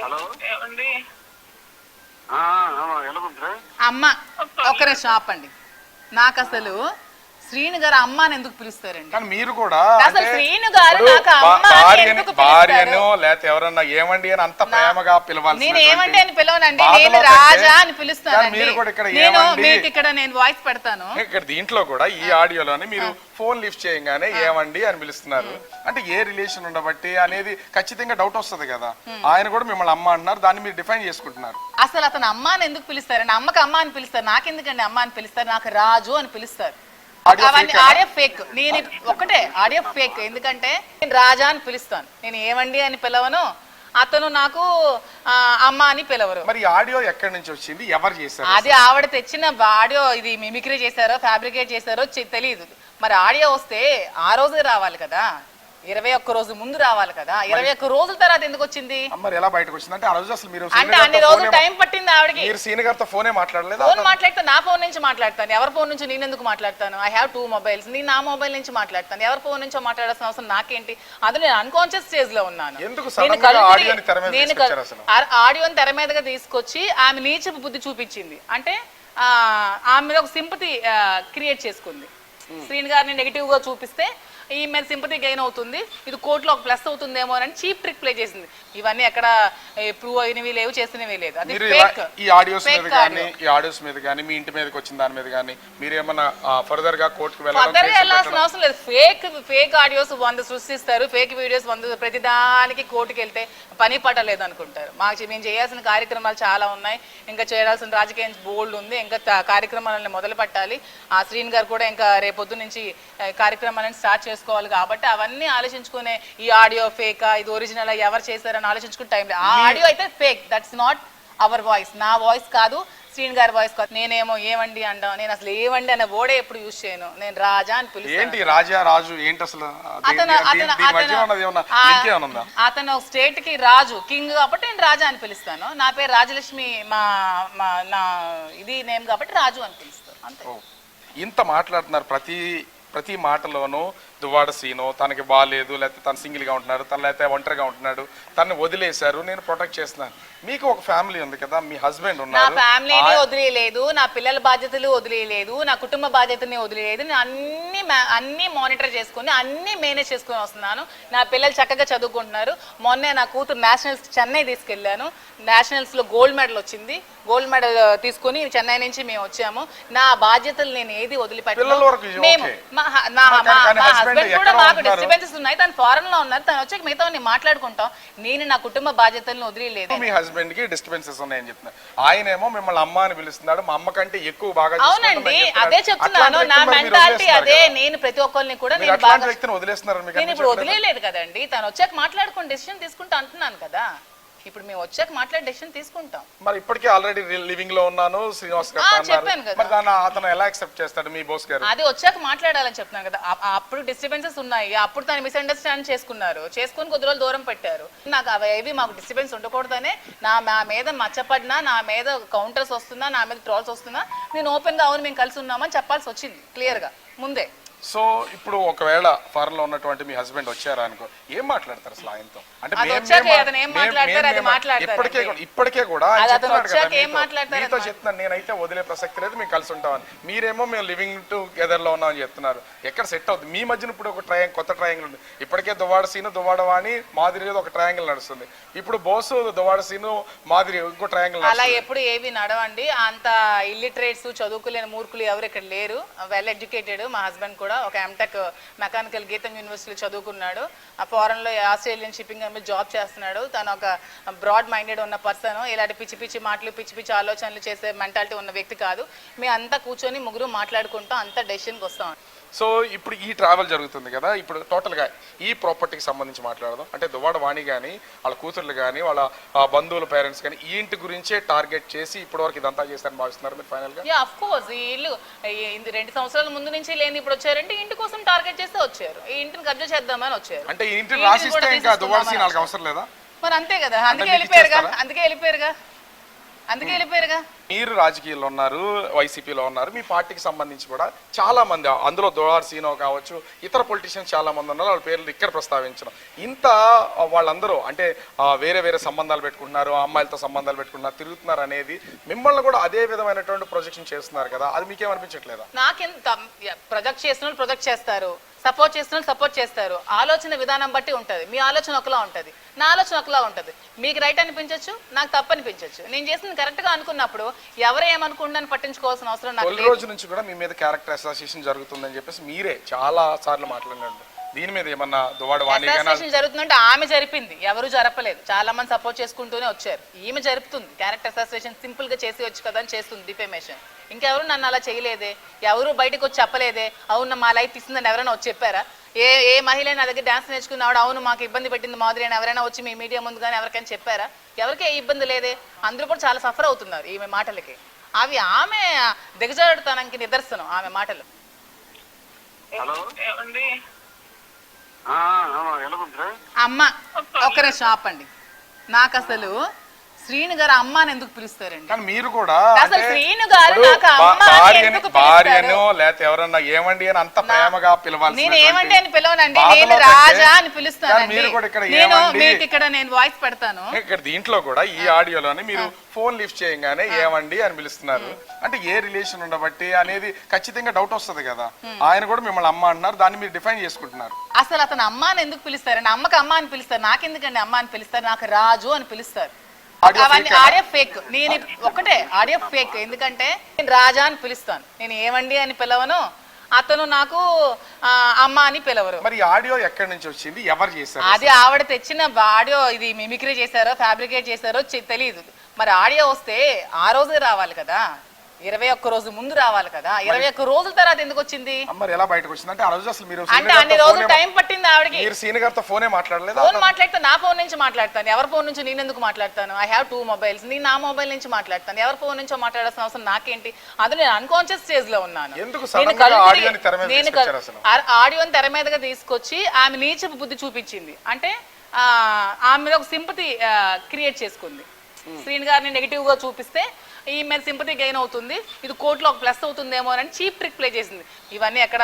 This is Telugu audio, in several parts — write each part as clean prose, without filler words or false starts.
హలో ఏమండి అమ్మ ఒక నిమిషం ఆపండి. నాకు అసలు శ్రీను గారు అమ్మ అని ఎందుకు పిలుస్తారండి? కానీ మీరు కూడా అసలు శ్రీను గారు నాకు అమ్మ అని ఎందుకు భార్యను పిలుస్తారు? లేకపోతే ఎవరన్నా ఏమండి అని అంత ప్రేమగా పిలవాలి. నేను ఏమండి అని పిలవనండి, నేను రాజా అని పిలుస్తానండి. మీరు కూడా ఇక్కడ నేను ఏమండి మీకు ఇక్కడ నేను వాయిస్ పెడతాను. ఇక్కడ దీంట్లో కూడా ఈ ఆడియోలోని మీరు ఫోన్ లిఫ్ట్ చేయగానే ఏమండి అని పిలుస్తున్నారు. అంటే ఏ రిలేషన్ ఉండబట్టి అనేది ఖచ్చితంగా డౌట్ వస్తుంది కదా. ఆయన కూడా మిమ్మల్ని అమ్మ అంటున్నారు, దాన్ని మీరు డిఫైన్ చేసుకుంటున్నారు. అసలు అతను అమ్మ అని ఎందుకు పిలుస్తారండి? అమ్మకి అమ్మ అని పిలుస్తారు, నాకెందుకండి అమ్మ అని పిలుస్తారు? నాకు రాజు అని పిలుస్తారు. అవన్నీ ఆడియో ఫేక్. నేను ఒకటే ఆడియో ఫేక్. ఎందుకంటే నేను రాజా అని పిలుస్తాను, నేను ఏమండి అని పిలవను. అతను నాకు అమ్మ అని పిలవరు. మరి ఆడియో ఎక్కడి నుంచి వచ్చింది, ఎవరు చేశారు? అది ఆవిడ తెచ్చిన ఆడియో. ఇది మిమిక్రీ చేశారో ఫ్యాబ్రికేట్ చేశారో తెలియదు. మరి ఆడియో వస్తే ఆ రోజే రావాలి కదా, 21 రోజు ముందు రావాలి కదా. 21 రోజుల తర్వాత ఎందుకు వచ్చింది? మరి ఎలా బయటకు వచ్చింది? అంటే ఆ రోజు అసలు మీరు అంటే అన్ని రోజులు టైం పట్టింది ఆవిడకి. మీరు సీన్ గారితో ఫోనే మాట్లాడలేదు? ఫోన్ మాట్లాడితే నా ఫోన్ నుంచి మాట్లాడతాను, ఎవరి ఫోన్ నుంచి నేను ఎందుకు మాట్లాడతాను? I have 2 mobiles. నేను నా మొబైల్ నుంచి మాట్లాడతాను, ఎవరి ఫోన్ నుంచో మాట్లాడాల్సిన అవసరం నాకేంటి? అది నేను అన్కాన్షియస్ స్టేజ్ లో ఉన్నాను. ఆడియోని తెర మీదగా తీసుకొచ్చి ఆమె నీచపు బుద్ధి చూపించింది. అంటే ఆమె ఒక సింపతి క్రియేట్ చేసుకుంది. శ్రీను గారిని నెగిటివ్ గా చూపిస్తే ఈ మీద సింపతి గెయిన్ అవుతుంది, ఇది కోర్టులో ఒక ప్లస్ అవుతుందేమో అని చీప్ ట్రిక్ ప్లే చేసింది. ఇవన్నీ ఎక్కడ ప్రూవ్ అయినవి లేవు, చేసినవి లేదు. అది ఫేక్. ఈ ఆడియోస్ మీద కానీ మీ ఇంటి మీదకి వచ్చిన దాని మీద కానీ మీరు ఏమన్నా ఫర్దర్ గా కోర్టుకు వెళ్ళాల్సిన అవసరం లేదు. ఫేక్ ఆడియోస్ 100 సృష్టిస్తారు, ఫేక్ వీడియోస్ 100. ప్రతిదానికి కోర్టుకు వెళ్తే పని పట్టలేదు అనుకుంటారు. మేము చేయాల్సిన కార్యక్రమాలు చాలా ఉన్నాయి, ఇంకా చేయాల్సిన రాజకీయం బోల్డ్ ఉంది, ఇంకా కార్యక్రమాలను మొదలు పెట్టాలి. ఆ శ్రీన్ గారు కూడా ఇంకా రేపొద్దు నుంచి కార్యక్రమాలను స్టార్ట్ చేసుకోవాలి. కాబట్టి అవన్నీ ఆలోచించుకునే ఈ ఆడియో ఫేకా, ఇది ఒరిజినల్, ఎవరు చేశారని ఆలోచించుకునే టైం లేదు. ఆ ఆడియో అయితే fake. That's not our voice, నా వాయిస్ కాదు, శ్రీన్ గారి వాయిస్ కాదు. నేనేమో ఏమండి అంటాం, నేను అసలు ఏమండి అనే వర్డే ఎప్పుడు యూజ్ చేయను. నేను రాజా అని పిలుస్తాను. అతను స్టేట్ కి రాజు, కింగ్ కాబట్టి నేను రాజా అని పిలుస్తాను. నా పేరు రాజలక్ష్మి, నా ఇది నేమ్ కాబట్టి రాజు అని పిలుస్తాను, అంతే. ఇంత మాట్లాడుతున్నారు, ప్రతి మాటలోనూ దువ్వాడ సీను తనకి బాగాలేదు, లేకపోతే తను సింగిల్గా ఉంటున్నాడు, తను లేకపోతే ఒంటరిగా ఉంటున్నాడు, తను వదిలేశారు, నేను ప్రొటెక్ట్ చేస్తున్నాను. మీకు ఒక ఫ్యామిలీ ఉంది కదా, మీ హస్బెండ్ ఉన్నారు. నా ఫ్యామిలీని వదిలేయలేదు, నా పిల్లల బాధ్యతలు వదిలేయలేదు, నా కుటుంబ బాధ్యతని వదిలేయలేదు. నేను అన్ని మానిటర్ చేసుకుని అన్ని మేనేజ్ చేసుకుని వస్తున్నాను. నా పిల్లలు చక్కగా చదువుకుంటున్నారు. మొన్నే నా కూతురు నేషనల్స్ చెన్నై తీసుకెళ్లాను, నేషనల్స్ లో గోల్డ్ మెడల్ వచ్చింది. గోల్డ్ మెడల్ తీసుకుని చెన్నై నుంచి మేము వచ్చాము. నా బాధ్యతలు నేను ఏది వదిలిపెట్టాను. మా హస్బెండ్ కూడా మాకు డిస్టర్బెన్సెస్ ఉన్నాయి, తను ఫారెన్ లో ఉన్నారు, తను వచ్చాక మిగతా మాట్లాడుకుంటాం. నేను నా కుటుంబ బాధ్యతలను వదిలేదు. మీ హస్బెండ్ కి డిస్టర్బెన్సెస్ ఉన్నాయని చెప్తున్నారు. ఆయన ఏమో మిమ్మల్ని అమ్మ అని పిలుస్తున్నాడు, మా అమ్మ కంటే ఎక్కువ బాగా. అవునండి, అదే చెప్తున్నాను, నా మెంటాలిటీ అదే. నేను ప్రతి ఒక్కరిని కూడా నేను ఇప్పుడు వదిలేదు కదండి. తను వచ్చాక మాట్లాడుకుని డెసిషన్ తీసుకుంటా అంటున్నాను కదా. ఇప్పుడు మేము వచ్చాక మాట్లాడి డెసిషన్ తీసుకుంటాం. మరి ఇప్పటికే ఆల్రెడీ లివింగ్ లో ఉన్నాను శ్రీనివాస్ గారు చెప్పాను కదా. మరి దాన్ని అతను ఎలా యాక్సెప్ట్ చేస్తాడు మీ బాస్ గారు? అది వచ్చాక మాట్లాడాలని చెప్తున్నాను కదా. అప్పుడు డిస్టర్బెన్సెస్ ఉన్నాయి, అప్పుడు తను మిస్అండర్స్టాండ్ చేసుకుని కొద్ది రోజులు దూరం పెట్టారు. నాకు అవి మాకు డిస్టర్బెన్స్ ఉండకూడదనే, నా మీద మచ్చపడినా, నా మీద కౌంటర్స్ వస్తున్నా, నా మీద ట్రోల్స్ వస్తున్నా, నేను ఓపెన్ గా అవును మేము కలిసి ఉన్నామని చెప్పాల్సి వచ్చింది క్లియర్ గా ముందే. సో ఇప్పుడు ఒకవేళ ఫారెన్ లో ఉన్నటువంటి మీ హస్బెండ్ వచ్చారా అనుకో, ఏం మాట్లాడతారు అసలు ఆయనతో? అంటే ఇప్పటికే కూడా మీతో చెప్తున్నాను, నేనైతే వదిలే ప్రసక్తి లేదు, మేము కలిసి ఉంటామని. మీరేమో మేము లివింగ్ టుగెదర్ లో ఉన్నామని చెప్తున్నారు. ఎక్కడ సెట్ అవుతుంది మీ మధ్యన? ఇప్పుడు ఒక కొత్త ట్రయాంగిల్ ఉంది. ఇప్పటికే దువ్వాడ సీను, దువ్వాడ వాణి, మాదిరి ఒక ట్రయాంగిల్ నడుస్తుంది. ఇప్పుడు బోసు, దువ్వాడ సీను, మాదిరి ఇంకో ట్రయాంగిల్. అలా ఎప్పుడు ఏవి నడవండి. అంత ఇల్లిటరేట్స్, చదువుకులేని మూర్ఖులు ఎవరు ఇక్కడ లేరు. Well educated. మా హస్బెండ్ కూడా ఒక ఎంటెక్ మెకానికల్ గీతం యూనివర్సిటీలో చదువుకున్నాడు. ఫారెన్ లో ఆస్ట్రేలియన్ షిప్పింగ్ కంపెనీ జాబ్ చేస్తున్నాడు. తను ఒక బ్రాడ్ మైండెడ్ ఉన్న పర్సన్. ఇలాంటి పిచ్చి పిచ్చి మాటలు, పిచ్చి పిచ్చి ఆలోచనలు చేసే మెంటాలిటీ ఉన్న వ్యక్తి కాదు. మేము అంతా కూర్చొని ముగ్గురు మాట్లాడుకుంటాం, అంతా డెసిషన్కి వస్తాం. సో ఇప్పుడు ఈ ట్రావెల్ జరుగుతుంది కదా, ఇప్పుడు టోటల్గా ఈ ప్రాపర్టీకి సంబంధించి మాట్లాడదాం. అంటే దువ్వాడ వాణి కానీ, వాళ్ళ కూతుర్లు కానీ, వాళ్ళ బంధువుల పేరెంట్స్ కానీ ఈ ఇంటి గురించే టార్గెట్ చేసి ఇప్పటివరకు ఇదంతా చేస్తారని భావిస్తున్నారు మీరు ఫైనల్ గా? Of course. ఈ ఇల్లు 2 సంవత్సరాల ముందు నుంచి లేని ఇప్పుడు వచ్చారంటే ఇంటి కోసం టార్గెట్ చేస్తే వచ్చారు. ఈ ఇంటిని కబ్జా చేద్దామని వచ్చారు. అంటే ఈ ఇంటిని రాసిస్తే ఇంకా దువ్వాడ సీన్ వాళ్ళకి అవసరం లేదా? మరి అంతే కదా, అందుకే వెళ్ళిపోయారుగా. మీరు రాజకీయాల్లో ఉన్నారు, వైసీపీలో ఉన్నారు, మీ పార్టీకి సంబంధించి కూడా చాలా మంది, అందులో దోళార్ సీనో కావచ్చు, ఇతర పొలిటీషియన్స్ చాలా మంది ఉన్నారు, వాళ్ళ పేర్లు ఇక్కడ ప్రస్తావించడం. ఇంత వాళ్ళందరూ అంటే వేరే వేరే సంబంధాలు పెట్టుకుంటున్నారు, అమ్మాయిలతో సంబంధాలు పెట్టుకుంటున్నారు, తిరుగుతున్నారు అనేది మిమ్మల్ని కూడా అదే విధమైనటువంటి ప్రొజెక్షన్ చేస్తున్నారు కదా, అది మీకేమనిపించట్లేదా? నాకెంత ప్రొజెక్ట్ చేసిన వాళ్ళు ప్రొజెక్ట్ చేస్తారు, సపోర్ట్ చేస్తున్న వాళ్ళు సపోర్ట్ చేస్తారు. ఆలోచన విధానం బట్టి ఉంటుంది. మీ ఆలోచన ఒకలా ఉంటుంది, నా ఆలోచన ఒకలా ఉంటుంది. మీకు రైట్ అనిపించవచ్చు, నాకు తప్పు అనిపించవచ్చు. నేను చేసింది కరెక్ట్ గా అనుకున్నప్పుడు ఎవరు ఏమనుకుంటారని పట్టించుకోవాల్సిన అవసరం నాకు లేదు. రోజు నుంచి కూడా మీ మీద క్యారెక్టర్ అసోసియేషన్ జరుగుతుందని చెప్పేసి మీరే చాలా సార్లు మాట్లాడినారు. దీని మీద ఏమన్నా అసోసియేషన్ జరుగుతుందంటే ఆమె జరిపింది, ఎవరు జరపలేదు. చాలా మంది సపోర్ట్ చేసుకుంటూనే వచ్చారు. ఈమె జరుపుతుంది క్యారెక్టర్ అసోసియేషన్. సింపుల్ గా చేసి వచ్చు కదా అని చేస్తుంది డిఫేమేషన్. ఇంకెవరు నన్ను అలా చేయలేదే, ఎవరు బయటకు వచ్చి చెప్పలేదే. అవును మా లైఫ్ ఇస్తుందని ఎవరైనా వచ్చి చెప్పారా? ఏ మహిళ నా దగ్గర డాన్స్ నేర్చుకున్నాడు, అవును మాకు ఇబ్బంది పెట్టింది మాధురి అని ఎవరైనా వచ్చి మీ మీడియా ముందు కానీ ఎవరికైనా చెప్పారా? ఎవరికే ఇబ్బంది లేదే. అందరూ కూడా చాలా సఫర్ అవుతున్నారు ఈమె మాటలకి. అవి ఆమె దిగజారుడుతనానికి నిదర్శనం ఆమె మాటలు. అమ్మ ఒక్క నిమిషం ఆపండి. నాకు అసలు శ్రీను గారు అమ్మ అని ఎందుకు పిలుస్తారండి? కానీ మీరు కూడా అసలు శ్రీను గారు నాకు అమ్మ అని ఎందుకు భార్యను లేకపోతే ఎవరన్నా ఏమండి అని అంత ప్రేమగా పిలవాలి. నేను ఏమండి అని పిలవనండి, నేను రాజా అని పిలుస్తాను. మీరు కూడా ఇక్కడ నేను మీకు ఇక్కడ నేను వాయిస్ పెడతాను. ఇక్కడ దీంట్లో కూడా ఈ ఆడియోలోని మీరు ఫోన్ లిఫ్ట్ చేయగానే ఏమండి అని పిలుస్తున్నారు. అంటే ఏ రిలేషన్ ఉండబట్టి అనేది ఖచ్చితంగా డౌట్ వస్తుంది కదా. ఆయన కూడా మిమ్మల్ని అమ్మ అంటున్నారు, దాన్ని మీరు డిఫైన్ చేసుకుంటున్నారు. అసలు అతను అమ్మ అని ఎందుకు పిలుస్తారండి? అమ్మకి అమ్మ అని పిలుస్తారు, నాకెందుకండి అమ్మ అని పిలుస్తారు? నాకు రాజు అని పిలుస్తారు. అవన్నీ ఆడియో ఫేక్. నేను ఒకటే ఆడియో ఫేక్. ఎందుకంటే నేను రాజా అని పిలుస్తాను, నేను ఏమండి అని పిలవను. అతను నాకు అమ్మ అని పిలవరు. మరి ఆడియో ఎక్కడి నుంచి వచ్చింది, ఎవరు చేశారు? అది ఆవిడ తెచ్చిన ఆడియో. ఇది మిమిక్రీ చేశారో ఫ్యాబ్రికేట్ చేశారో తెలియదు. మరి ఆడియో వస్తే ఆ రోజే రావాలి కదా, 21 రోజు ముందు రావాలి కదా. 21 రోజుల తర్వాత ఎందుకు వచ్చింది? మరి ఎలా బయటకు వచ్చింది? అంటే ఆ రోజు అసలు మీరు అంటే అన్ని రోజులు టైం పట్టింది ఆవిడకి. మీరు సీన్ గారితో ఫోనే మాట్లాడలేదు? ఫోన్ మాట్లాడితే నా ఫోన్ నుంచి మాట్లాడతాను, ఎవరి ఫోన్ నుంచి నేను ఎందుకు మాట్లాడతాను? I have 2 mobiles. నేను నా మొబైల్ నుంచి మాట్లాడతాను, ఎవరి ఫోన్ నుంచో మాట్లాడాల్సిన అవసరం నాకేంటి? అది నేను అన్కాన్షియస్ స్టేజ్ లో ఉన్నాను. నేను ఆడియోని తెర మీదగా తీసుకొచ్చి ఆమె నీచపు బుద్ధి చూపించింది. అంటే ఆమె మీద ఒక సింపతి క్రియేట్ చేసుకుంది. శ్రీను గారిని నెగిటివ్ గా చూపిస్తే ఈ మీద సింపతి గెయిన్ అవుతుంది, ఇది కోర్టులో ఒక ప్లస్ అవుతుందేమో అని చీప్ ట్రిక్ ప్లే చేసింది. ఇవన్నీ ఎక్కడ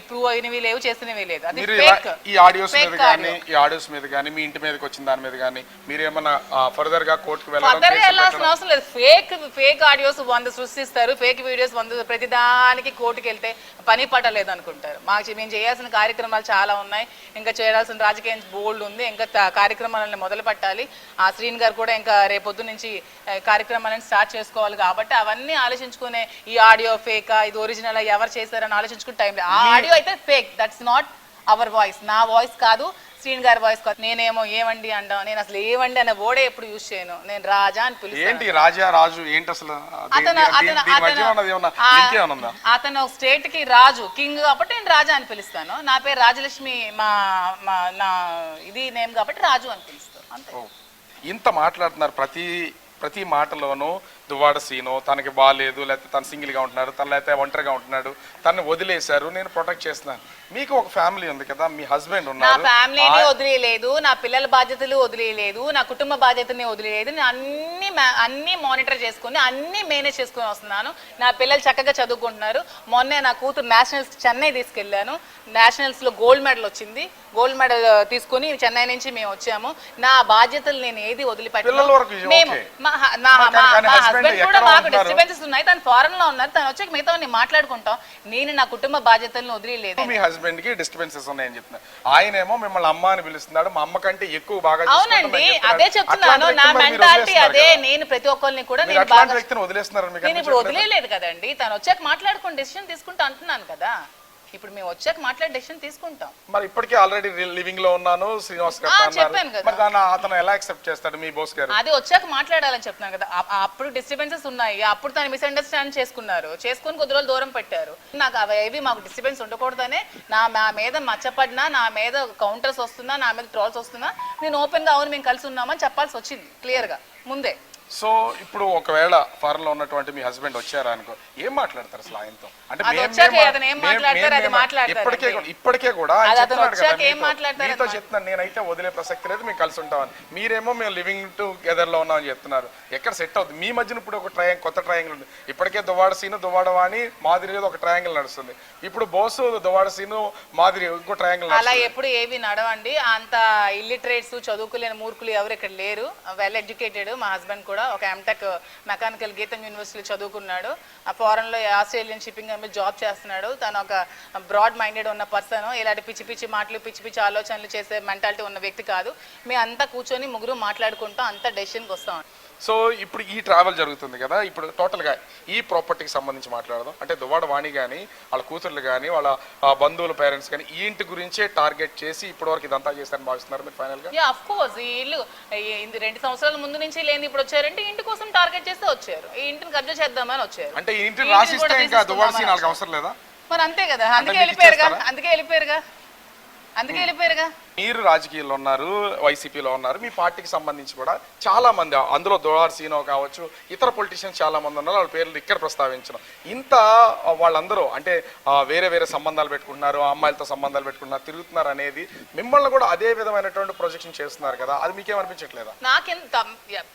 ప్రూవ్ అయినవి లేవు, చేసినవి లేదు. అది ఫేక్. ఈ ఆడియోస్ మీద కానీ మీ ఇంటి మీదకి వచ్చిన దాని మీద కానీ మీరు ఏమన్నా ఫర్దర్ గా కోర్టుకు వెళ్ళాల్సిన అవసరం లేదు. ఫేక్ ఆడియోస్ 100 సృష్టిస్తారు, ఫేక్ వీడియోస్ 100. ప్రతిదానికి కోర్టుకు వెళ్తే పని పట్టలేదు అనుకుంటారు. మేము చేయాల్సిన కార్యక్రమాలు చాలా ఉన్నాయి, ఇంకా చేయాల్సిన రాజకీయం బోల్డ్ ఉంది, ఇంకా కార్యక్రమాలను మొదలు పెట్టాలి. ఆ శ్రీన్ గారు కూడా ఇంకా రేపొద్దు నుంచి కార్యక్రమాలను స్టార్ట్ చేసుకోవాలి. కాబట్టి అవన్నీ ఆలోచించుకునే ఈ ఆడియో ఫేకా, ఇది ఒరిజినల్, ఎవరు చేశారని ఆలోచించుకునే టైం లేదు. ఆ ఆడియో అయితే fake, that's not our voice. నా వాయిస్ కాదు, శ్రీన్ గారి వాయిస్ కాదు. నేనేమో ఏమండి అంటాం, నేను అసలు ఏమండి అనే ఓడే ఎప్పుడు యూజ్ చేయను. నేను రాజా అని పిలుస్తాను. రాజా రాజు ఏంటి అసలు? అతను స్టేట్ కి రాజు, కింగ్ కాబట్టి నేను రాజా అని పిలుస్తాను. నా పేరు రాజలక్ష్మి, నా ఇది నేమ్ కాబట్టి రాజు అని పిలుస్తాను, అంతే. ఇంత మాట్లాడుతున్నారు, ప్రతి మాటలోనూ దువ్వాడ సీను తనకి బాగాలేదు, లేకపోతే తను సింగిల్గా ఉంటున్నాడు, తను లేకపోతే ఒంటరిగా ఉంటున్నాడు, తను వదిలేశారు, నేను ప్రొటెక్ట్ చేస్తున్నాను. మీకు ఒక ఫ్యామిలీ ఉంది కదా, మీ హస్బెండ్ ఉన్నారు. నా ఫ్యామిలీని వదిలేయలేదు, నా పిల్లల బాధ్యతలు వదిలేయలేదు, నా కుటుంబ బాధ్యతని వదిలేయలేదు. నేను అన్ని మానిటర్ చేసుకుని అన్ని మేనేజ్ చేసుకుని వస్తున్నాను. నా పిల్లలు చక్కగా చదువుకుంటున్నారు. మొన్నే నా కూతురు నేషనల్స్ చెన్నై తీసుకెళ్లాను, నేషనల్స్ లో గోల్డ్ మెడల్ వచ్చింది. గోల్డ్ మెడల్ తీసుకుని చెన్నై నుంచి మేము వచ్చాము. నా బాధ్యతలు నేను ఏది వదిలిపెట్టాను. మా హస్బెండ్ కూడా మాకు డిస్టర్బెన్సెస్ ఉన్నాయి, తను ఫారెన్ లో ఉన్నారు, తను వచ్చాక మిగతా మాట్లాడుకుంటాం. నేను నా కుటుంబ బాధ్యతలను వదిలేదు. మీ హస్బెండ్ కి డిస్టర్బెన్సెస్ ఉన్నాయని చెప్తున్నారు. ఆయనేమో మిమ్మల్ని అమ్మ అని పిలుస్తున్నాడు, మా అమ్మ కంటే ఎక్కువ బాగా. అవునండి, అదే చెప్తున్నాను, నా మెంటాలిటీ అదే. నేను ప్రతి ఒక్కరిని కూడా నేను ఇప్పుడు వదిలేదు కదండి. తను వచ్చాక మాట్లాడుకుని డెసిషన్ తీసుకుంటా అంటున్నాను కదా. ఇప్పుడు మేము వచ్చాక మాట్లాడే డెసిషన్ తీసుకుంటాం. మరి ఇప్పటికే ఆల్రెడీ లివింగ్ లో ఉన్నాను శ్రీనివాస్ గారు చెప్పాను కదా. మరి దాన్ని అతను ఎలా యాక్సెప్ట్ చేస్తాడు మీ బాస్ గారు? అది వచ్చాక మాట్లాడాలని చెప్తున్నాను కదా. అప్పుడు డిస్టర్బెన్సెస్ ఉన్నాయి, అప్పుడు తను మిస్అండర్స్టాండ్ చేసుకుని కొద్ది రోజులు దూరం పెట్టారు. నాకు అవి మాకు డిస్టర్బెన్స్ ఉండకూడదనే, నా మీద మచ్చపడినా, నా మీద కౌంటర్స్ వస్తున్నా, నా మీద ట్రోల్స్ వస్తున్నా, నేను ఓపెన్ గా అవును మేము కలిసి ఉన్నామని చెప్పాల్సి వచ్చింది క్లియర్ గా ముందే. సో ఇప్పుడు ఒకవేళ ఫారెన్ లో ఉన్నటువంటి మీ హస్బెండ్ వచ్చారా అనుకో, ఏం మాట్లాడతారు అసలు ఆయనతో? అంటే ఇప్పటికే కూడా ఆయన చెప్తున్నాడు కదా, మీతో చెప్తున్నాను నేనైతే వదిలే ప్రసక్తి లేదు, మేము కలిసి ఉంటామని. మీరేమో మేము లివింగ్ టుగెదర్ లో ఉన్నామని చెప్తున్నారు. ఎక్కడ సెట్ అవుతుంది మీ మధ్యన? ఇప్పుడు ఒక కొత్త ట్రయాంగిల్ ఉంది. ఇప్పటికే దువ్వాడ సీను దువ్వాడ వాణి మాదిరి ఒక ట్రయాంగిల్ నడుస్తుంది. ఇప్పుడు బోసు దువ్వాడ సీను మాదిరి ఇంకో ట్రయాంగిల్. అలా ఎప్పుడు ఏవి నడవండి. అంత ఇల్లిటరేట్స్ చదువుకోలేని మూర్ఖులు ఎవరు ఇక్కడ లేరు. Well educated. మా హస్బెండ్ కూడా ఒక ఎంటెక్ మెకానికల్ గీతం యూనివర్సిటీలో చదువుకున్నాడు. ఆ ఫారెన్ లో ఆస్ట్రేలియన్ షిప్పింగ్ కంపెనీ జాబ్ చేస్తున్నాడు. తను ఒక బ్రాడ్ మైండెడ్ ఉన్న పర్సన్. ఇలాంటి పిచ్చి పిచ్చి మాటలు పిచ్చి పిచ్చి ఆలోచనలు చేసే మెంటాలిటీ ఉన్న వ్యక్తి కాదు. మేము అంతా కూర్చొని ముగ్గురు మాట్లాడుకుంటాం, అంతా డెసిషన్కి వస్తాం. సో ఇప్పుడు ఈ ట్రావెల్ జరుగుతుంది కదా, ఇప్పుడు టోటల్గా ఈ ప్రాపర్టీకి సంబంధించి మాట్లాడదాం. అంటే దువ్వాడ వాణి కానీ వాళ్ళ కూతుర్లు కానీ వాళ్ళ బంధువుల పేరెంట్స్ కానీ ఈ ఇంటి గురించే టార్గెట్ చేసి ఇప్పటి వరకు ఇదంతా చేస్తారని భావిస్తున్నారు మీరు ఫైనల్గా? ఆఫ్ కోర్స్ ఈ ఇల్లు 2 సంవత్సరాల ముందు నుంచి లేని ఇప్పుడు వచ్చారంటే ఇంటి కోసం టార్గెట్ చేస్తే వచ్చారు. ఈ ఇంటిని కబ్జా చేద్దామని వచ్చారు. అంటే ఈ ఇంటిని రాసిస్తే ఇంకా దువ్వాడ సీన్ వాళ్ళకి అవసరం లేదా? మరి అంతే కదా, అందుకే వెళ్ళిపోయారుగా. మీరు రాజకీయాల్లో ఉన్నారు, వైసీపీలో ఉన్నారు, మీ పార్టీకి సంబంధించి కూడా చాలా మంది, అందులో దువ్వాడ సీనో కావచ్చు, ఇతర పొలిటీషియన్స్ చాలా మంది ఉన్నారు. వాళ్ళ పేర్లు ఇక్కడ ప్రస్తావించడం ఇంత వాళ్ళందరూ అంటే వేరే వేరే సంబంధాలు పెట్టుకుంటున్నారు, అమ్మాయిలతో సంబంధాలు పెట్టుకుంటున్నారు, తిరుగుతున్నారు అనేది మిమ్మల్ని కూడా అదే విధమైనటువంటి ప్రొజెక్షన్ చేస్తున్నారు కదా, అది మీకేమనిపించట్లేదా? నాకెంత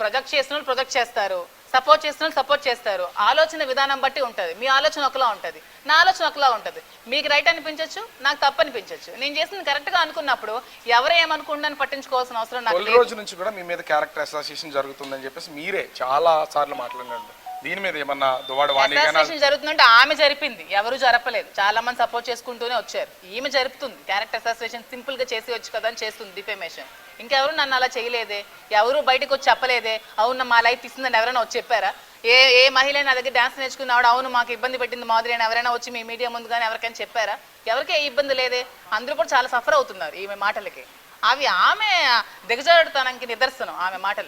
ప్రొజెక్ట్ చేసిన ప్రొజెక్ట్ చేస్తారు, సపోర్ట్ చేస్తున్న సపోర్ట్ చేస్తారు. ఆలోచన విధానం బట్టి ఉంటుంది. మీ ఆలోచన ఒకలా ఉంటుంది, నా ఆలోచన ఒకలా ఉంటుంది. మీకు రైట్ అనిపించవచ్చు, నాకు తప్పు అనిపించవచ్చు. నేను చేసింది కరెక్ట్ గా అనుకున్నప్పుడు ఎవరు ఏమనుకుంటారని పట్టించుకోవాల్సిన అవసరం నాకు లేదు. రోజు నుంచి కూడా మీ మీద క్యారెక్టర్ అసోసియేషన్ జరుగుతుందని చెప్పేసి మీరే చాలా సార్లు మాట్లాడినారు. దీని మీద ఏమన్నా దువ్వాడ వాణి జరుగుతుందంటే ఆమె జరిపింది, ఎవరు జరపలేదు. చాలా మంది సపోర్ట్ చేసుకుంటూనే వచ్చారు. ఈమె జరుపుతుంది. క్యారెక్టర్ అసోసియేషన్ సింపుల్ గా చేసి వచ్చు కదా అని చేస్తుంది డిఫేమేషన్. ఇంకెవరు నన్ను అలా చేయలేదే, ఎవరు బయటకు వచ్చి చెప్పలేదే. అవును మా లైఫ్ తీసిందని ఎవరైనా వచ్చి చెప్పారా? ఏ మహిళ నా దగ్గర డాన్స్ నేర్చుకున్నాడు, అవును మాకు ఇబ్బంది పెట్టింది మాదిరి అని ఎవరైనా వచ్చి మీ మీడియా ముందు కానీ ఎవరికైనా చెప్పారా? ఎవరికి ఏ ఇబ్బంది లేదే. అందరూ కూడా చాలా సఫర్ అవుతున్నారు ఈమె మాటలకి. అవి ఆమె దిగజారుడుతనానికి నిదర్శనం ఆమె మాటలు.